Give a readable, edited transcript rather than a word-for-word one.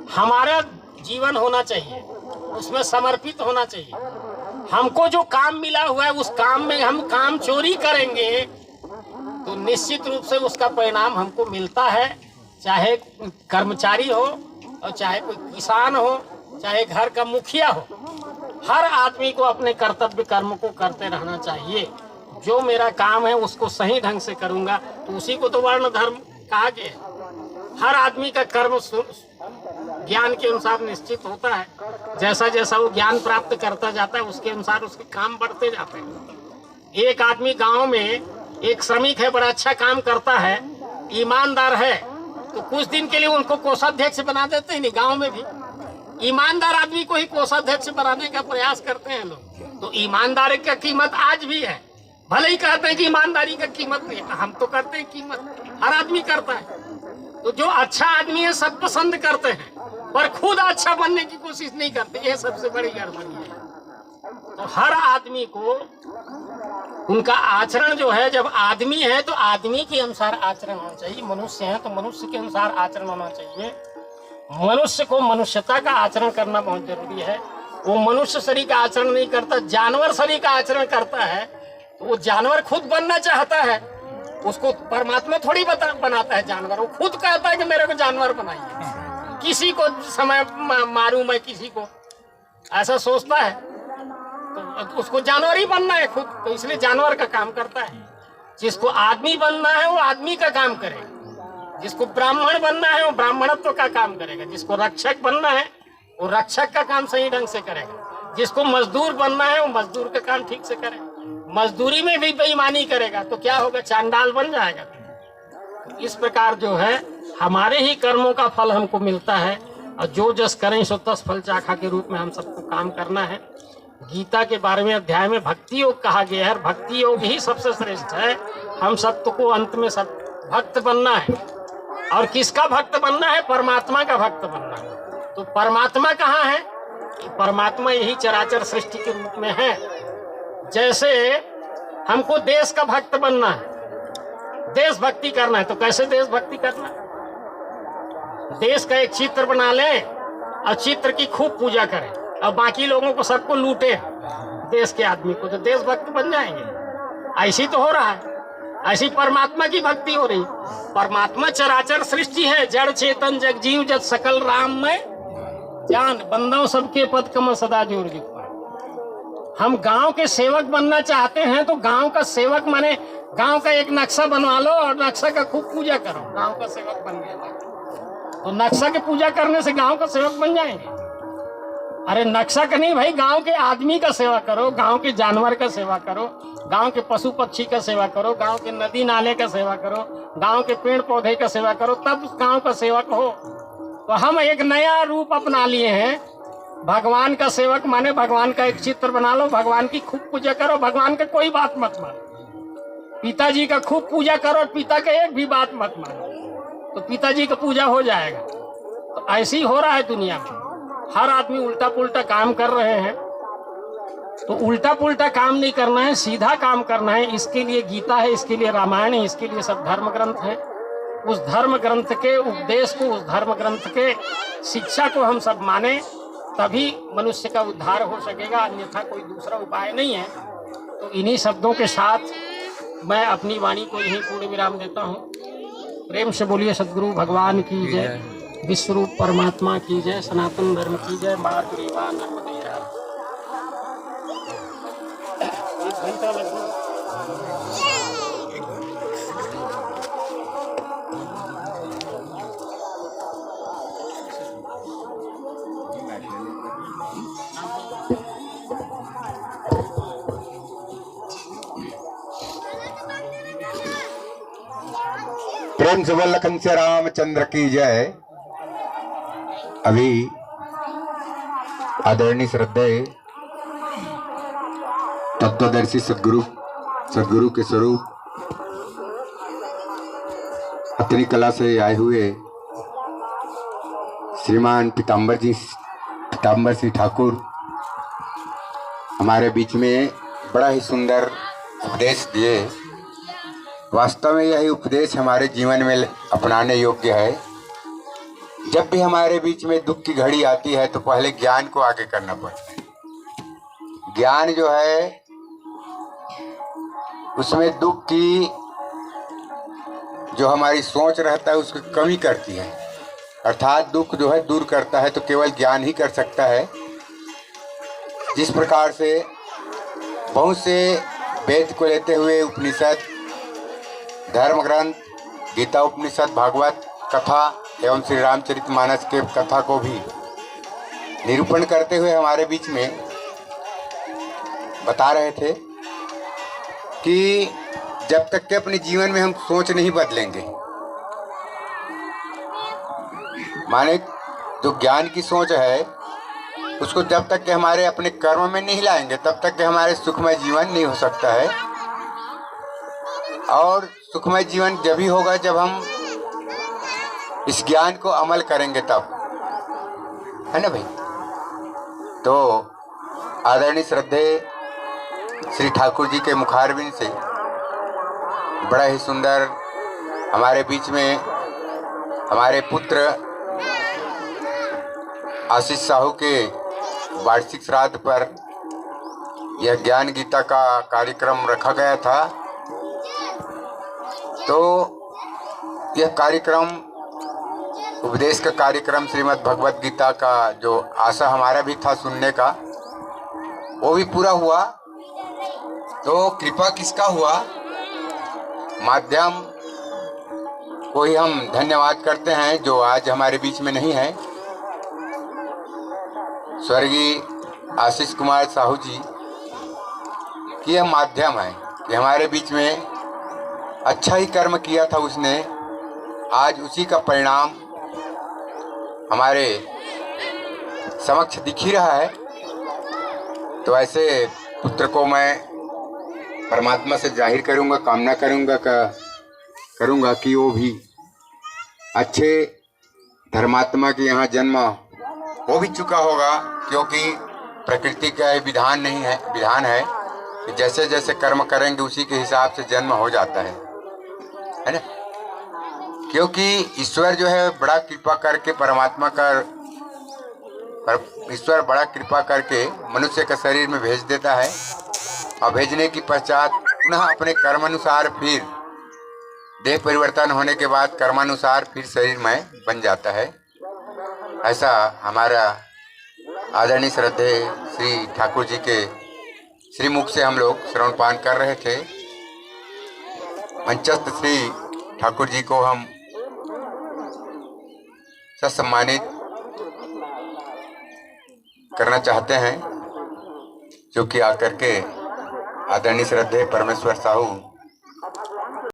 हमारा जीवन होना चाहिए, उसमें समर्पित होना चाहिए। हमको जो काम मिला हुआ है उस काम में हम काम चोरी करेंगे तो निश्चित रूप से उसका परिणाम हमको मिलता है, चाहे कर्मचारी हो और चाहे कोई किसान हो, चाहे घर का मुखिया हो। हर आदमी को अपने कर्तव्य कर्म को करते रहना चाहिए। जो मेरा काम है उसको सही ढंग से करूंगा तो उसी को तो वर्ण धर्म कहा गया है। हर आदमी का कर्म ज्ञान के अनुसार निश्चित होता है। जैसा जैसा वो ज्ञान प्राप्त करता जाता है उसके अनुसार उसके काम बढ़ते जाते हैं। एक आदमी गांव में एक श्रमिक है, बड़ा अच्छा काम करता है, ईमानदार है, तो कुछ दिन के लिए उनको कोषाध्यक्ष बना देते हैं। नहीं, गांव में भी ईमानदार आदमी को ही कोषाध्यक्ष बनाने का प्रयास करते हैं लोग। तो ईमानदारी का कीमत आज भी है। भले ही कहते हैं कि ईमानदारी का कीमत नहीं, हम तो करते हैं कीमत, हर आदमी करता है। तो जो अच्छा आदमी है सब पसंद करते हैं पर खुद अच्छा बनने की कोशिश नहीं करते, ये सबसे बड़ी गड़बड़ी है। तो हर आदमी को उनका आचरण जो है, जब आदमी है तो आदमी के अनुसार आचरण होना चाहिए, मनुष्य है तो मनुष्य के अनुसार आचरण होना चाहिए। मनुष्य को मनुष्यता का आचरण करना बहुत जरूरी है। वो मनुष्य शरीर का आचरण नहीं करता, जानवर शरीर का आचरण करता है। तो वो जानवर खुद बनना चाहता है, उसको परमात्मा थोड़ी बनाता है जानवर। वो खुद कहता है कि मेरे को जानवर बनाइए, किसी को समय मारूं मैं, किसी को ऐसा सोचता है तो उसको जानवर ही बनना है खुद, तो इसलिए जानवर का काम करता है। जिसको आदमी बनना है वो आदमी का काम करेगा, जिसको ब्राह्मण बनना है वो ब्राह्मणत्व का काम करेगा, जिसको रक्षक बनना है वो रक्षक का काम सही ढंग से करेगा, जिसको मजदूर बनना है वो मजदूर का काम ठीक से करेगा। मजदूरी में भी बेईमानी करेगा तो क्या होगा, चांडाल बन जाएगा। इस प्रकार जो है हमारे ही कर्मों का फल हमको मिलता है, और जो जस करें सो तस फल चाखा के रूप में हम सबको काम करना है। गीता के 12वें अध्याय में भक्ति योग कहा गया है, भक्ति योग ही सबसे श्रेष्ठ है। हम सबको अंत में सब भक्त बनना है, और किसका भक्त बनना है, परमात्मा का भक्त बनना है। तो परमात्मा कहाँ है, परमात्मा यही चराचर सृष्टि के रूप में है। जैसे हमको देश का भक्त बनना है, देश भक्ति करना है, तो कैसे देश भक्ति करना है, देश का एक चित्र बना लें और चित्र की खूब पूजा करें और बाकी लोगों को सबको लूटे, देश के आदमी को, तो देशभक्त बन जाएंगे। ऐसी तो हो रहा है, ऐसी परमात्मा की भक्ति हो रही। परमात्मा चराचर सृष्टि है, जड़ चेतन जग जीव जत सकल राम में जान, बंदों सबके पद कम सदा जोर जुग। हम गांव के सेवक बनना चाहते हैं तो गांव का सेवक माने गांव का एक नक्शा बनवा लो और नक्शा का खूब पूजा करो, गांव का सेवक बन गया। तो नक्शा की पूजा करने से गांव का सेवक बन जाएंगे। अरे नक्शा का नहीं भाई, गांव के आदमी का सेवा करो, गांव के जानवर का सेवा करो, गांव के पशु पक्षी का सेवा करो, गांव के नदी नाले का सेवा करो, गांव के पेड़ पौधे का सेवा करो, तब गांव का सेवक हो। तो हम एक नया रूप अपना लिए हैं, भगवान का सेवक माने भगवान का एक चित्र बना लो, भगवान की खूब पूजा करो, भगवान का कोई बात मत मानो। पिताजी का खूब पूजा करो, पिता का एक भी बात मत मानो, तो पिताजी का पूजा हो जाएगा। तो ऐसे ही हो रहा है दुनिया में, हर आदमी उल्टा पुल्टा काम कर रहे हैं। तो उल्टा पुल्टा काम नहीं करना है, सीधा काम करना है। इसके लिए गीता है, इसके लिए रामायण है, इसके लिए सब धर्म ग्रंथ है। उस धर्म ग्रंथ के उपदेश को, उस धर्म ग्रंथ के शिक्षा को हम सब माने, तभी मनुष्य का उद्धार हो सकेगा, अन्यथा कोई दूसरा उपाय नहीं है। तो इन्हीं शब्दों के साथ मैं अपनी वाणी को यहीं पूर्ण विराम देता हूँ। प्रेम से बोलिए सद्गुरु भगवान की जय, विश्वरूप परमात्मा की जय, सनातन धर्म की जय, माँ दुर्गा नर्मदे। एक घंटा लगभग प्रेम से लखन से रामचंद्र की जय। अभी आदरणीय श्रद्धेय तत्वदर्शी सदगुरु के स्वरूप अपनी कला से आए हुए श्रीमान पीताम्बर सिंह ठाकुर हमारे बीच में बड़ा ही सुंदर उपदेश दिए। वास्तव में यही उपदेश हमारे जीवन में अपनाने योग्य है। जब भी हमारे बीच में दुख की घड़ी आती है तो पहले ज्ञान को आगे करना पड़ता है। ज्ञान जो है उसमें दुख की जो हमारी सोच रहता है उसकी कमी करती है, अर्थात दुख जो है दूर करता है तो केवल ज्ञान ही कर सकता है। जिस प्रकार से बहुत से वेद को लेते हुए उपनिषद, धर्म ग्रंथ, गीता उपनिषद, भागवत कथा एवं श्री रामचरितमानस के कथा को भी निरूपण करते हुए हमारे बीच में बता रहे थे कि जब तक के अपने जीवन में हम सोच नहीं बदलेंगे, माने जो ज्ञान की सोच है उसको जब तक के हमारे अपने कर्म में नहीं लाएंगे तब तक के हमारे सुखमय जीवन नहीं हो सकता है। और सुखमय जीवन जब ही होगा जब हम इस ज्ञान को अमल करेंगे तब, है ना भाई। तो आदरणीय श्रद्धेय श्री ठाकुर जी के मुखारबिंद से बड़ा ही सुंदर हमारे बीच में हमारे पुत्र आशीष साहू के वार्षिक श्राद्ध पर यह ज्ञान गीता का कार्यक्रम रखा गया था। तो यह कार्यक्रम उपदेश का कार्यक्रम श्रीमद् भगवत गीता का जो आशा हमारा भी था सुनने का वो भी पूरा हुआ। तो कृपा किसका हुआ, माध्यम को ही हम धन्यवाद करते हैं जो आज हमारे बीच में नहीं है। स्वर्गीय आशीष कुमार साहू जी की यह माध्यम है कि हमारे बीच में अच्छा ही कर्म किया था उसने, आज उसी का परिणाम हमारे समक्ष दिख ही रहा है। तो ऐसे पुत्र को मैं परमात्मा से जाहिर करूंगा, कामना करूंगा कि वो भी अच्छे धर्मात्मा के यहाँ जन्म हो भी चुका होगा, क्योंकि प्रकृति का विधान है कि जैसे जैसे कर्म करेंगे उसी के हिसाब से जन्म हो जाता है ना। क्योंकि ईश्वर जो है बड़ा कृपा करके ईश्वर बड़ा कृपा करके मनुष्य का शरीर में भेज देता है और भेजने की पश्चात पुनः अपने कर्मानुसार फिर देह परिवर्तन होने के बाद कर्मानुसार फिर शरीर में बन जाता है। ऐसा हमारा आदरणीय श्रद्धेय श्री ठाकुर जी के श्रीमुख से हम लोग श्रवणपान कर रहे थे। मंचस्थ श्री ठाकुर जी को हम सम्मानित करना चाहते हैं, जो कि आकर के आदरणीय श्रद्धेय परमेश्वर साहू